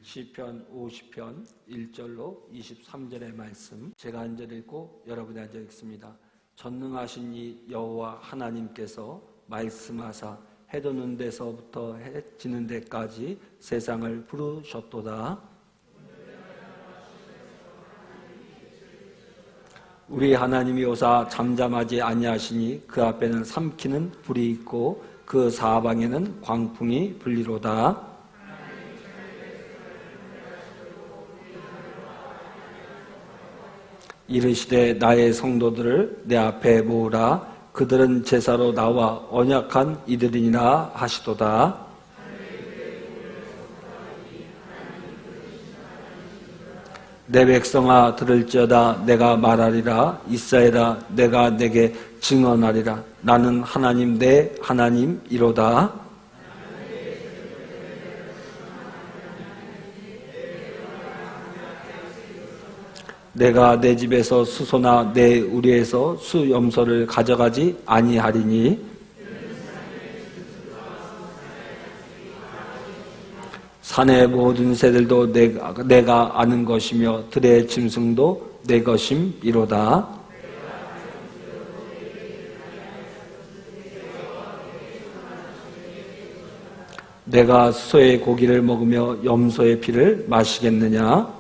시편 50편 1절로 23절의 말씀, 제가 한 절 읽고 여러분이 한 절 읽습니다. 전능하신 이 여호와 하나님께서 말씀하사 해 드는 데서부터 해 지는 데까지 세상을 부르셨도다. 우리 하나님이 오사 잠잠하지 아니하시니 그 앞에는 삼키는 불이 있고 그 사방에는 광풍이 불리로다. 이르시되 나의 성도들을 내 앞에 모으라. 그들은 제사로 나와 언약한 이들이니라 하시도다. 내 백성아 들을지어다. 내가 말하리라. 이스라엘아 내가 내게 증언하리라. 나는 하나님 내 하나님이로다. 내가 내 집에서 수소나 내 우리에서 수염소를 가져가지 아니하리니 산의 모든 새들도 내가 아는 것이며 들의 짐승도 내 것임이로다. 내가 수소의 고기를 먹으며 염소의 피를 마시겠느냐?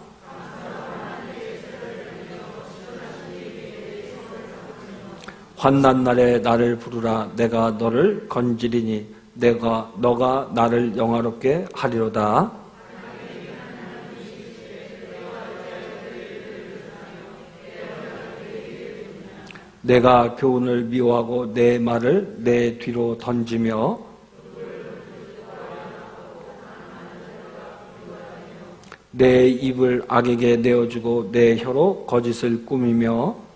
환난 날에 나를 부르라. 내가 너를 건지리니 너가 나를 영화롭게 하리로다. 내가 교훈을 미워하고 내 말을 내 뒤로 던지며 내 입을 악에게 내어주고 내 혀로 거짓을 꾸미며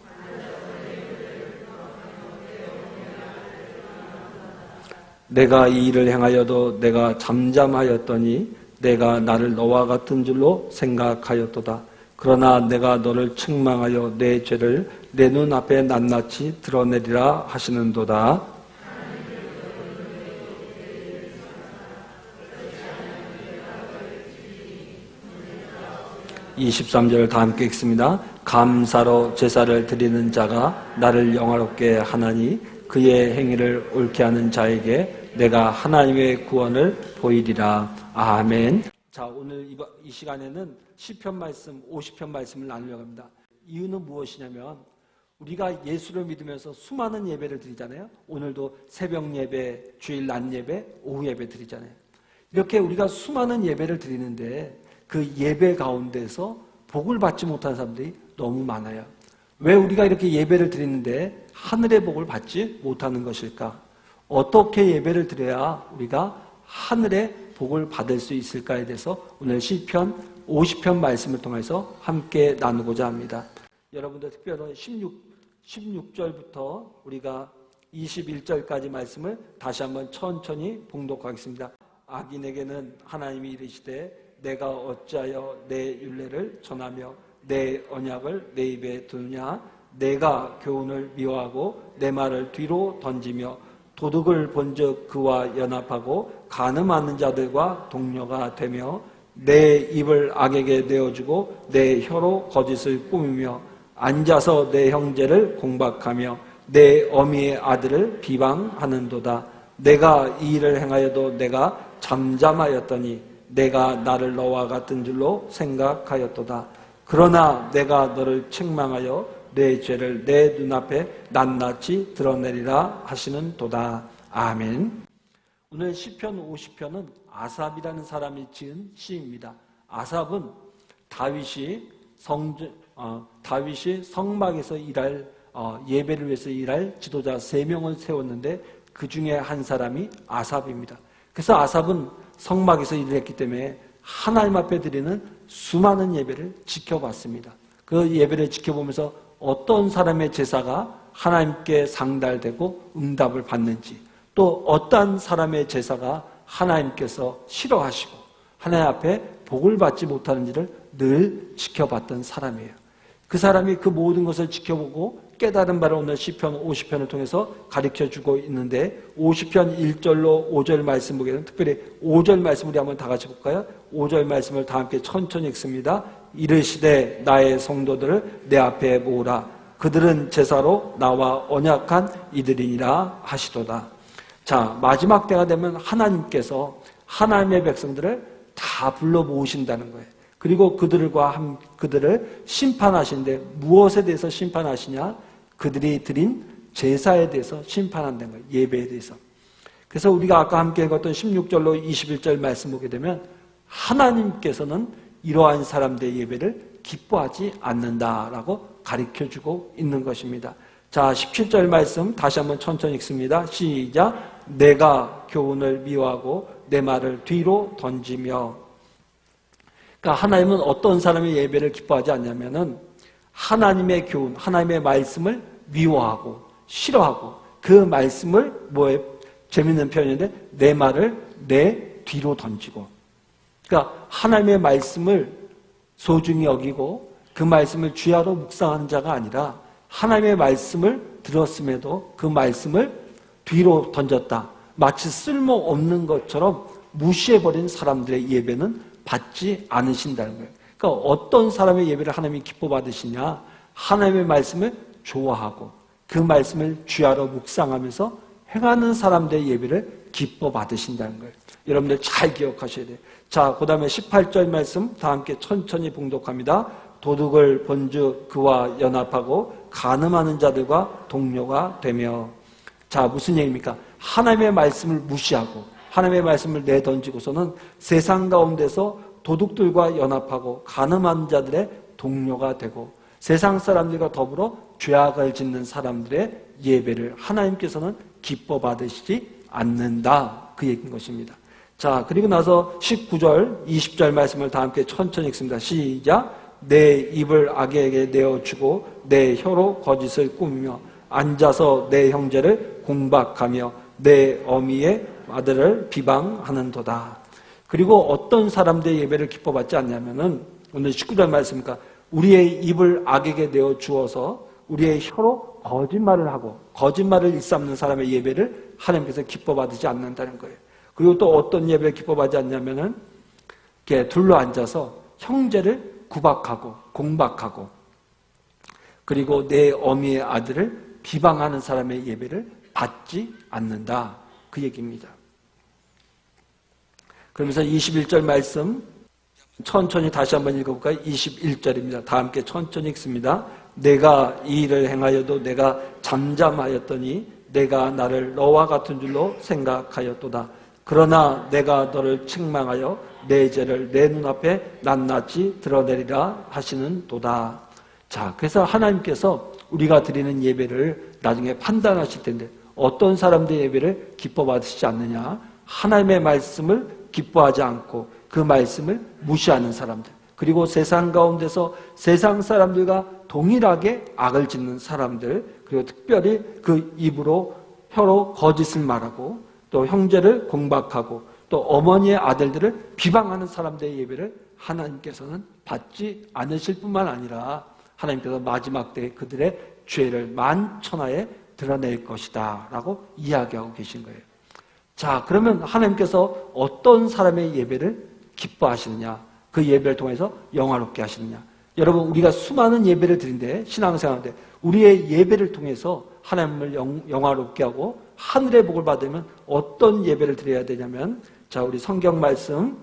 내가 이 일을 행하여도 내가 잠잠하였더니 내가 나를 너와 같은 줄로 생각하였도다. 그러나 내가 너를 책망하여 내 죄를 내 눈앞에 낱낱이 드러내리라 하시는도다. (23절) 다 함께 읽습니다. 감사로 제사를 드리는 자가 나를 영화롭게 하나니 그의 행위를 옳게 하는 자에게 내가 하나님의 구원을 보이리라. 아멘. 자, 오늘 이 시간에는 시편 말씀 50편 말씀을 나누려고 합니다. 이유는 무엇이냐면 우리가 예수를 믿으면서 수많은 예배를 드리잖아요. 오늘도 새벽 예배, 주일 낮 예배, 오후 예배 드리잖아요. 이렇게 우리가 수많은 예배를 드리는데 그 예배 가운데서 복을 받지 못한 사람들이 너무 많아요. 왜 우리가 이렇게 예배를 드리는데 하늘의 복을 받지 못하는 것일까? 어떻게 예배를 드려야 우리가 하늘의 복을 받을 수 있을까에 대해서 오늘 시편 50편 말씀을 통해서 함께 나누고자 합니다. 여러분들 특별히 16절부터 우리가 21절까지 말씀을 다시 한번 천천히 봉독하겠습니다. 악인에게는 하나님이 이르시되 내가 어찌하여 내 율례를 전하며 내 언약을 내 입에 두느냐? 내가 교훈을 미워하고 내 말을 뒤로 던지며 도둑을 본즉 그와 연합하고 간음하는 자들과 동료가 되며 내 입을 악에게 내어주고 내 혀로 거짓을 꾸미며 앉아서 내 형제를 공박하며 내 어미의 아들을 비방하는도다. 내가 이 일을 행하여도 내가 잠잠하였더니 내가 나를 너와 같은 줄로 생각하였도다. 그러나 내가 너를 책망하여 내 죄를 내 눈앞에 낱낱이 드러내리라 하시는 도다. 아멘. 오늘 시편 50편은 아삽이라는 사람이 지은 시입니다. 아삽은 다윗이 성막에서 일할 예배를 위해서 일할 지도자 3명을 세웠는데 그 중에 한 사람이 아삽입니다. 그래서 아삽은 성막에서 일을 했기 때문에 하나님 앞에 드리는 수많은 예배를 지켜봤습니다. 그 예배를 지켜보면서 어떤 사람의 제사가 하나님께 상달되고 응답을 받는지, 또 어떤 사람의 제사가 하나님께서 싫어하시고 하나님 앞에 복을 받지 못하는지를 늘 지켜봤던 사람이에요. 그 사람이 그 모든 것을 지켜보고 깨달은 바를 오늘 시편 50편을 통해서 가르쳐주고 있는데 50편 1절로 5절 말씀 보게 되면 특별히 5절 말씀 우리 한번 다 같이 볼까요? 5절 말씀을 다 함께 천천히 읽습니다. 이르시되 나의 성도들을 내 앞에 모으라. 그들은 제사로 나와 언약한 이들이니라 하시도다. 자, 마지막 때가 되면 하나님께서 하나님의 백성들을 다 불러 모으신다는 거예요. 그리고 그들을 심판하시는데 무엇에 대해서 심판하시냐? 그들이 드린 제사에 대해서 심판한다는 거예요. 예배에 대해서. 그래서 우리가 아까 함께 읽었던 16절로 21절 말씀 보게 되면 하나님께서는 이러한 사람들의 예배를 기뻐하지 않는다라고 가르쳐주고 있는 것입니다. 자, 17절 말씀 다시 한번 천천히 읽습니다. 시작. 내가 교훈을 미워하고 내 말을 뒤로 던지며. 그러니까 하나님은 어떤 사람의 예배를 기뻐하지 않냐면은 하나님의 교훈, 하나님의 말씀을 미워하고 싫어하고 그 말씀을 재밌는 표현인데 내 말을 내 뒤로 던지고. 그러니까 하나님의 말씀을 소중히 여기고 그 말씀을 주야로 묵상하는 자가 아니라 하나님의 말씀을 들었음에도 그 말씀을 뒤로 던졌다. 마치 쓸모없는 것처럼 무시해버린 사람들의 예배는 받지 않으신다는 거예요. 그러니까 어떤 사람의 예배를 하나님이 기뻐 받으시냐? 하나님의 말씀을 좋아하고 그 말씀을 주야로 묵상하면서 행하는 사람들의 예배를 기뻐 받으신다는 거예요. 여러분들 잘 기억하셔야 돼요. 자, 그 다음에 18절 말씀 다 함께 천천히 봉독합니다. 도둑을 본즉 그와 연합하고 간음하는 자들과 동료가 되며. 자, 무슨 얘기입니까? 하나님의 말씀을 무시하고 하나님의 말씀을 내던지고서는 세상 가운데서 도둑들과 연합하고 간음하는 자들의 동료가 되고 세상 사람들과 더불어 죄악을 짓는 사람들의 예배를 하나님께서는 기뻐 받으시지 않는다. 그 얘기인 것입니다. 자, 그리고 나서 19절, 20절 말씀을 다 함께 천천히 읽습니다. 시작. 내 입을 악에게 내어주고 내 혀로 거짓을 꾸미며 앉아서 내 형제를 공박하며 내 어미의 아들을 비방하는도다. 그리고 어떤 사람들의 예배를 기뻐받지 않냐면은 오늘 19절 말씀이니까 우리의 입을 악에게 내어 주어서 우리의 혀로 거짓말을 하고 거짓말을 일삼는 사람의 예배를 하나님께서 기뻐받지 않는다는 거예요. 그리고 또 어떤 예배를 기뻐받지 않냐면은 이렇게 둘러 앉아서 형제를 구박하고 공박하고 그리고 내 어미의 아들을 비방하는 사람의 예배를 받지 않는다. 그 얘기입니다. 그러면서 21절 말씀 천천히 다시 한번 읽어볼까요? 21절입니다. 다 함께 천천히 읽습니다. 내가 이 일을 행하여도 내가 잠잠하였더니 내가 나를 너와 같은 줄로 생각하였도다. 그러나 내가 너를 책망하여 내 죄를 내 눈앞에 낱낱이 드러내리라 하시는 도다. 자, 그래서 하나님께서 우리가 드리는 예배를 나중에 판단하실 텐데 어떤 사람들의 예배를 기뻐 받으시지 않느냐? 하나님의 말씀을 기뻐하지 않고 그 말씀을 무시하는 사람들, 그리고 세상 가운데서 세상 사람들과 동일하게 악을 짓는 사람들, 그리고 특별히 그 입으로 혀로 거짓을 말하고 또 형제를 공박하고 또 어머니의 아들들을 비방하는 사람들의 예배를 하나님께서는 받지 않으실 뿐만 아니라 하나님께서 마지막 때에 그들의 죄를 만천하에 드러낼 것이다 라고 이야기하고 계신 거예요. 자, 그러면 하나님께서 어떤 사람의 예배를 기뻐하시느냐, 그 예배를 통해서 영화롭게 하시느냐. 여러분, 우리가 수많은 예배를 드린데 신앙생활인데 우리의 예배를 통해서 하나님을 영화롭게 하고 하늘의 복을 받으면 어떤 예배를 드려야 되냐면, 자, 우리 성경 말씀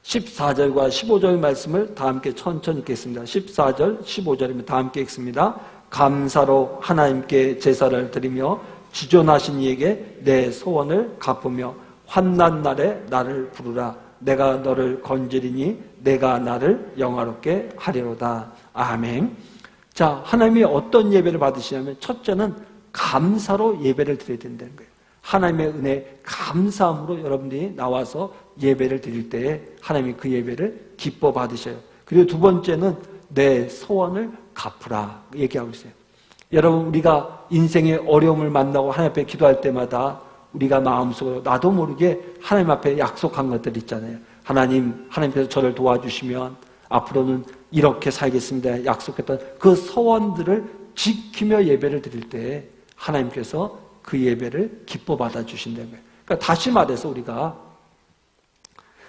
14절과 15절 말씀을 다 함께 천천히 읽겠습니다. 14절, 15절이면 다 함께 읽습니다. 감사로 하나님께 제사를 드리며 지존하신 이에게 내 소원을 갚으며 환난 날에 나를 부르라. 내가 너를 건지리니 내가 나를 영화롭게 하리로다. 아멘. 자, 하나님이 어떤 예배를 받으시냐면 첫째는 감사로 예배를 드려야 된다는 거예요. 하나님의 은혜 감사함으로 여러분들이 나와서 예배를 드릴 때에 하나님이 그 예배를 기뻐 받으셔요. 그리고 두 번째는 내 소원을 갚으라 얘기하고 있어요. 여러분, 우리가 인생의 어려움을 만나고 하나님 앞에 기도할 때마다 우리가 마음속으로 나도 모르게 하나님 앞에 약속한 것들 있잖아요. 하나님께서 저를 도와주시면 앞으로는 이렇게 살겠습니다. 약속했던 그 소원들을 지키며 예배를 드릴 때 하나님께서 그 예배를 기뻐 받아주신다는 거예요. 그러니까 다시 말해서 우리가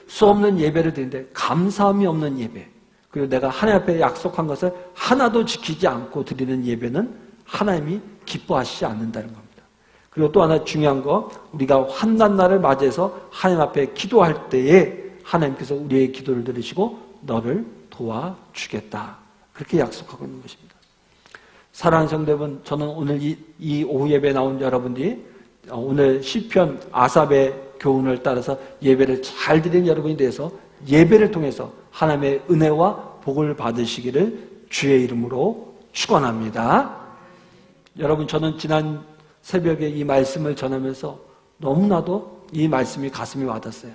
수 없는 예배를 드리는데 감사함이 없는 예배, 그리고 내가 하나님 앞에 약속한 것을 하나도 지키지 않고 드리는 예배는 하나님이 기뻐하시지 않는다는 겁니다. 그리고 또 하나 중요한 거, 우리가 환난날을 맞이해서 하나님 앞에 기도할 때에 하나님께서 우리의 기도를 들으시고 너를 도와주겠다, 그렇게 약속하고 있는 것입니다. 사랑하는 성도 여러분, 저는 오늘 이 오후 예배에 나온 여러분들이 오늘 시편 아삽의 교훈을 따라서 예배를 잘 드리는 여러분이 돼서 예배를 통해서 하나님의 은혜와 복을 받으시기를 주의 이름으로 축원합니다. 여러분, 저는 지난 새벽에 이 말씀을 전하면서 너무나도 이 말씀이 가슴에 와닿았어요.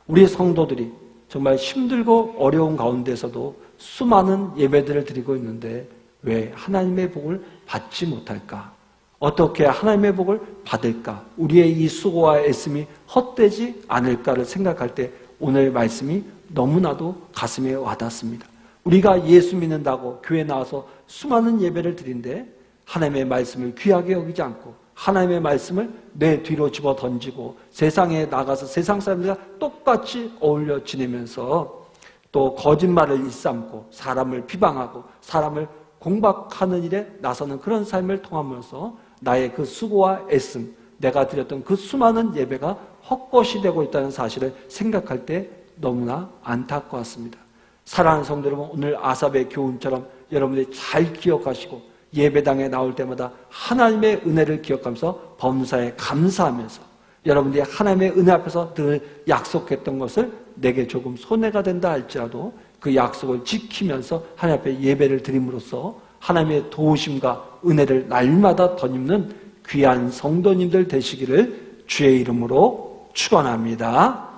우리 성도들이 정말 힘들고 어려운 가운데서도 수많은 예배들을 드리고 있는데 왜 하나님의 복을 받지 못할까? 어떻게 하나님의 복을 받을까? 우리의 이 수고와 애씀이 헛되지 않을까를 생각할 때 오늘 말씀이 너무나도 가슴에 와닿습니다. 우리가 예수 믿는다고 교회 나와서 수많은 예배를 드린데 하나님의 말씀을 귀하게 여기지 않고 하나님의 말씀을 내 뒤로 집어 던지고 세상에 나가서 세상 사람들과 똑같이 어울려 지내면서 또 거짓말을 일삼고 사람을 비방하고 사람을 공박하는 일에 나서는 그런 삶을 통하면서 나의 그 수고와 애씀, 내가 드렸던 그 수많은 예배가 헛것이 되고 있다는 사실을 생각할 때 너무나 안타까웠습니다. 사랑하는 성도 여러분, 오늘 아삽의 교훈처럼 여러분들이 잘 기억하시고 예배당에 나올 때마다 하나님의 은혜를 기억하면서 범사에 감사하면서 여러분들이 하나님의 은혜 앞에서 늘 약속했던 것을 내게 조금 손해가 된다 할지라도 그 약속을 지키면서 하나님 앞에 예배를 드림으로써 하나님의 도우심과 은혜를 날마다 덧입는 귀한 성도님들 되시기를 주의 이름으로 축원합니다.